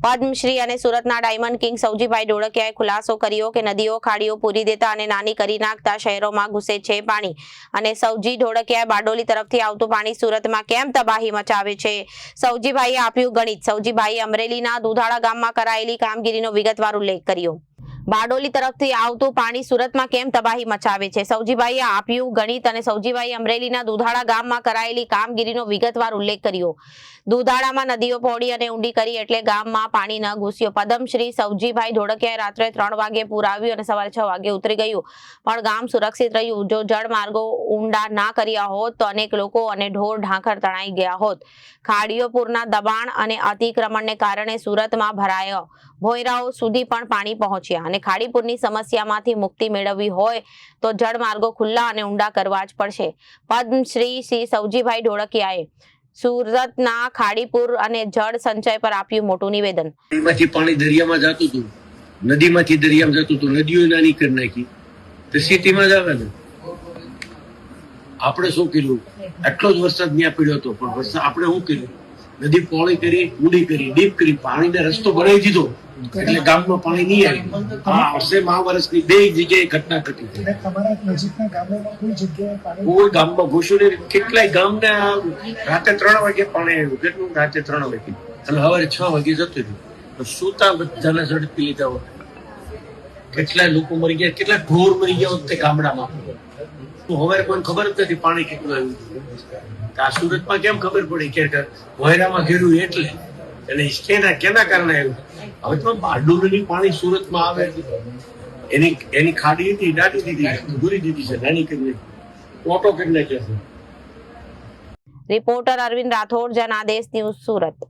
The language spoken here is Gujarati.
પદ્મશ્રી અને સુરતના ડાયમંડ કિંગ સૌજીભાઈ ઢોળકિયાએ ખુલાસો કર્યો કે નદીઓ ખાડીઓ પૂરી દેતા અને નાની કરી નાખતા શહેરોમાં ઘૂસે છે પાણી અને સૌજી ઢોળકિયાએ બારડોલી તરફથી આવતું પાણી સુરતમાં કેમ તબાહી મચાવે છે। સૌજીભાઈએ આપ્યું ગણિત। સૌજીભાઈએ અમરેલીના દુધાળા ગામમાં કરાયેલી કામગીરીનો વિગતવાર ઉલ્લેખ કર્યો। બારડોલી તરફથી આવતું પાણી સુરતમાં કેમ તબાહી મચાવે છે? સૌજીભાઈએ આપ્યું ગણિત અને સૌજીભાઈએ અમરેલીના દુધાળા ગામમાં કરાયેલી કામગીરીનો વિગતવાર ઉલ્લેખ કર્યો। દુધાળામાં નદીઓ પહોળી અને ઊંડી કરી એટલે ગામમાં પાણી ન ઘૂસ્યો। પદ્મશ્રી સૌજીભાઈ ઢોળકિયાએ રાત્રે 3 વાગે પૂર આવ્યું અને સવારે 6 વાગે ઉતરી ગયું, પણ ગામ સુરક્ષિત રહ્યું। જો જળમાર્ગો ઊંડા ના કર્યા હોત તો અનેક લોકો અને ઢોર ઢાંખર તણાઈ ગયા હોત। ખાડીઓ પૂરના દબાણ અને અતિક્રમણને કારણે સુરતમાં ભરાયા ભોયરાઓ સુધી પણ પાણી પહોંચ્યા અને ખાડીપુરની સમસ્યામાંથી મુક્તિ મેળવવી હોય તો જળમાર્ગો ખુલ્લા અને ઊંડા કરવા જ પડશે। પદ્મશ્રી શ્રી સૌજીભાઈ ઢોળકિયાએ સુરતના ખાડીપુર અને જળ સંચય પર આપ્યું મોટું નિવેદન। નદીમાંથી પાણી દરિયામાં જતું હતું, નદીમાંથી દરિયામાં જતું હતું, નદીઓ નાની કરી નાખી તો સિટીમાં જ આવે ને। આપણે શું કર્યું? આટલો જ વરસાદ ત્યાં પડ્યો હતો, પણ વરસાદ આપણે શું કર્યું? નદી પહોળી કરી, ઊંડી કરી, ડીપ કરી, પાણીને રસ્તો બનાવી દીધો એટલે ગામમાં પાણી નહીં આવ્યું। આ વર્ષે વર્ષની 2 જગ્યાએ ઘટના ઘટી છે। કોઈ ગામમાં ઘૂસ્યું નહીં। કેટલાય ગામને રાતે 3 વાગે પાણી આવ્યું। કેટલું? રાતે 3 વાગે અને સવારે 6 વાગે જતું રહ્યું। સુતા બધાને ઝડપી લીધા હોત, કેટલાય લોકો મરી ગયા, કેટલા ઢોર મરી ગયા હોત તે ગામડામાં। હવે કોઈ ખબર જ નથી પાણી કેટલું આવ્યું। આ સુરતમાં કેમ ખબર પડી કે વહેરામાં ઘેર્યું એટલે કેના કારણે આવ્યું? હવે તો બારડોલીની પાણી સુરતમાં આવે એની ખાડી હતી, દાટી દીધી, દૂરી દીધી છે, નાની કરી મોટો કરી નાખ્યો છે। Reporter Arvind Rathod, Janadesh news, Surat.